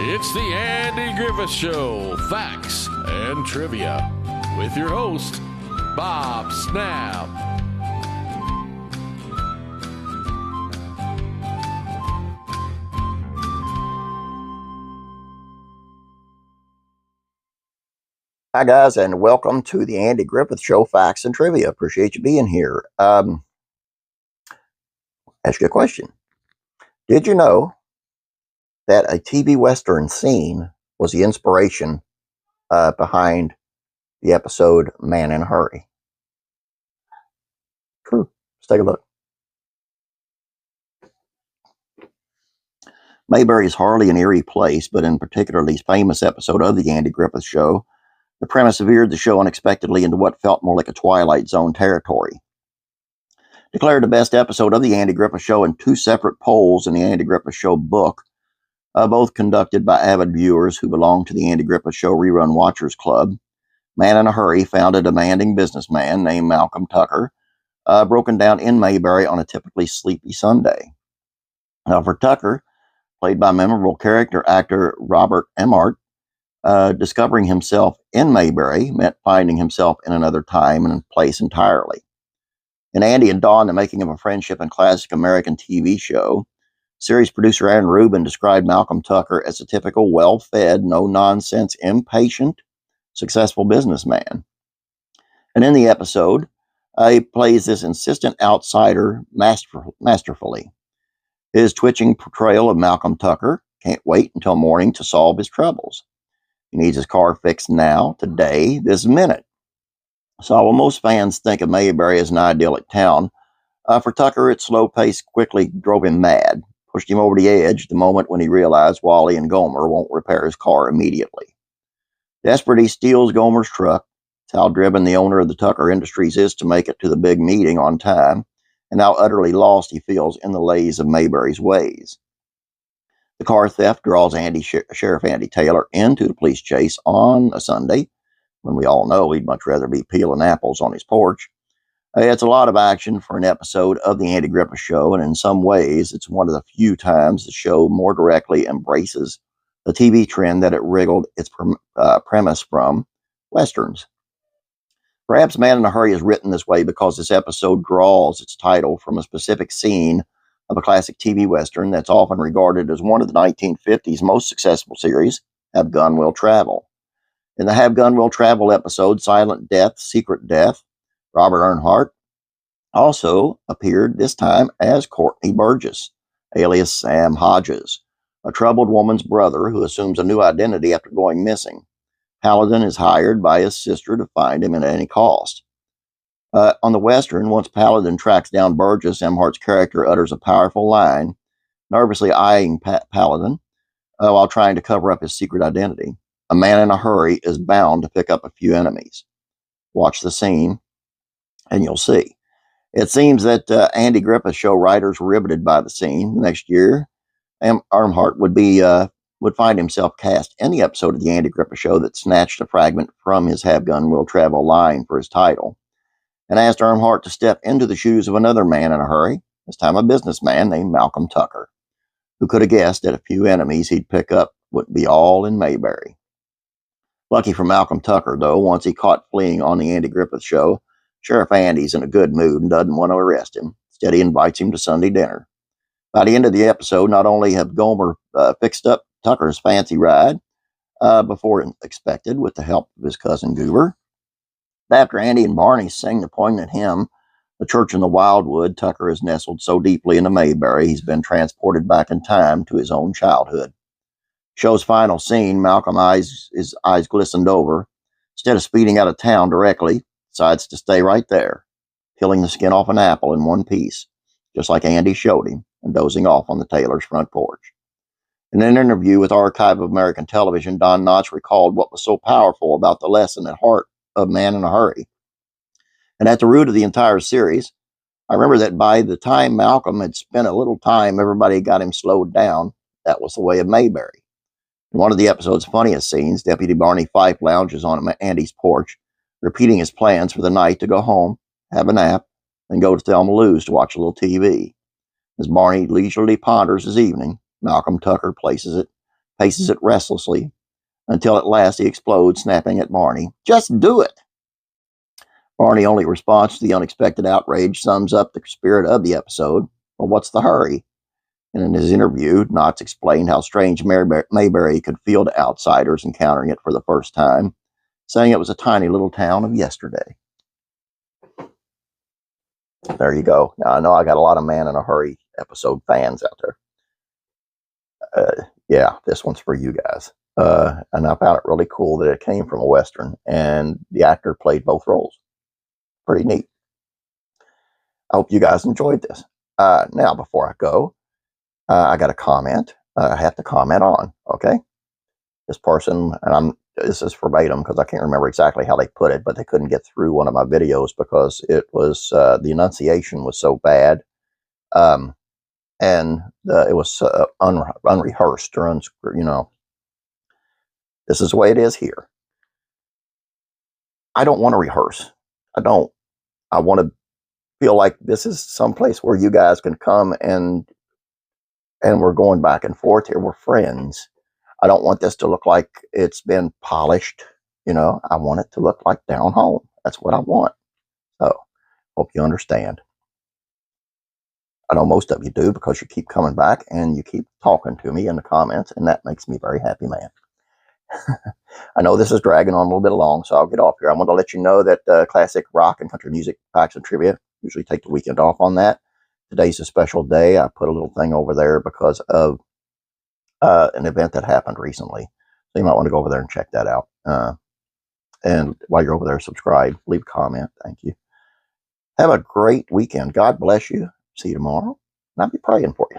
It's the Andy Griffith Show, Facts and Trivia, with your host, Bob Snap. Hi, guys, and welcome to the Andy Griffith Show, Facts and Trivia. Appreciate you being here. Ask you a question. Did you know that a TV Western scene was the inspiration behind the episode Man in a Hurry? True. Let's take a look. Mayberry is hardly an eerie place, but in particularly famous episode of the Andy Griffith Show, the premise veered the show unexpectedly into what felt more like a Twilight Zone territory. Declared the best episode of the Andy Griffith Show in two separate polls in the Andy Griffith Show book, both conducted by avid viewers who belong to the Andy Griffith Show Rerun Watchers Club. Man in a Hurry found a demanding businessman named Malcolm Tucker, broken down in Mayberry on a typically sleepy Sunday. Now, for Tucker, played by memorable character actor Robert Emart, discovering himself in Mayberry meant finding himself in another time and place entirely. In Andy and Dawn, the Making of a Friendship and Classic American TV Show, series producer Aaron Rubin described Malcolm Tucker as a typical well-fed, no-nonsense, impatient, successful businessman. And in the episode, he plays this insistent outsider masterfully. His twitching portrayal of Malcolm Tucker can't wait until morning to solve his troubles. He needs his car fixed now, today, this minute. So while most fans think of Mayberry as an idyllic town, for Tucker, its slow pace quickly drove him mad. Pushed him over the edge the moment when he realized Wally and Gomer won't repair his car immediately. Desperate, he steals Gomer's truck. It's how driven the owner of the Tucker Industries is to make it to the big meeting on time, and how utterly lost he feels in the lays of Mayberry's ways. The car theft draws Sheriff Andy Taylor into the police chase on a Sunday, when we all know he'd much rather be peeling apples on his porch. It's a lot of action for an episode of the Andy Griffith Show, and in some ways, it's one of the few times the show more directly embraces the TV trend that it wriggled its premise from, Westerns. Perhaps Man in a Hurry is written this way because this episode draws its title from a specific scene of a classic TV Western that's often regarded as one of the 1950s most successful series, Have Gun Will Travel. In the Have Gun Will Travel episode, Silent Death, Secret Death, Robert Earnhardt also appeared this time as Courtney Burgess, alias Sam Hodges, a troubled woman's brother who assumes a new identity after going missing. Paladin is hired by his sister to find him at any cost. On the Western, once Paladin tracks down Burgess, Earnhardt's character utters a powerful line, nervously eyeing Paladin while trying to cover up his secret identity. A man in a hurry is bound to pick up a few enemies. Watch the scene, and you'll see. It seems that Andy Griffith Show writers were riveted by the scene. Next year, Earnhardt would find himself cast in the episode of the Andy Griffith Show that snatched a fragment from his Have Gun Will Travel line for his title, and asked Earnhardt to step into the shoes of another man in a hurry, this time a businessman named Malcolm Tucker, who could have guessed that a few enemies he'd pick up would be all in Mayberry. Lucky for Malcolm Tucker, though, once he caught fleeing on the Andy Griffith Show, Sheriff Andy's in a good mood and doesn't want to arrest him. Instead, he invites him to Sunday dinner. By the end of the episode, not only have Gomer fixed up Tucker's fancy ride before expected with the help of his cousin Goober, but after Andy and Barney sing the poignant hymn, The Church in the Wildwood, Tucker is nestled so deeply into Mayberry he's been transported back in time to his own childhood. Show's final scene, his eyes glistened over. Instead of speeding out of town directly, decides to stay right there, peeling the skin off an apple in one piece, just like Andy showed him, and dozing off on the Taylor's front porch. In an interview with Archive of American Television, Don Knotts recalled what was so powerful about the lesson at heart of Man in a Hurry. And at the root of the entire series, I remember that by the time Malcolm had spent a little time, everybody got him slowed down. That was the way of Mayberry. In one of the episode's funniest scenes, Deputy Barney Fife lounges on Andy's porch, repeating his plans for the night to go home, have a nap, and go to Thelma Lou's to watch a little TV. As Barney leisurely ponders his evening, Malcolm Tucker paces it restlessly until at last he explodes, snapping at Barney. Just do it! Barney only response to the unexpected outrage sums up the spirit of the episode. Well, what's the hurry? And in his interview, Knotts explained how strange Mayberry could feel to outsiders encountering it for the first time, saying it was a tiny little town of yesterday. There you go. Now, I know I got a lot of Man in a Hurry episode fans out there. Yeah, this one's for you guys. And I found it really cool that it came from a Western, and the actor played both roles. Pretty neat. I hope you guys enjoyed this. Now, before I go, I got a comment I have to comment on, okay? This person, and this is verbatim because I can't remember exactly how they put it, but they couldn't get through one of my videos because it was, the enunciation was so bad. And it was unrehearsed or, this is the way it is here. I don't want to rehearse. I don't. I want to feel like this is someplace where you guys can come and we're going back and forth here. We're friends. I don't want this to look like it's been polished. I want it to look like down home. That's what I want. So, hope you understand. I know most of you do because you keep coming back and you keep talking to me in the comments, and that makes me a very happy man. I know this is dragging on a little bit long, so I'll get off here. I want to let you know that classic rock and country music facts and trivia usually take the weekend off on that. Today's a special day. I put a little thing over there because of an event that happened recently. So you might want to go over there and check that out. And while you're over there, subscribe, leave a comment. Thank you. Have a great weekend. God bless you. See you tomorrow. And I'll be praying for you.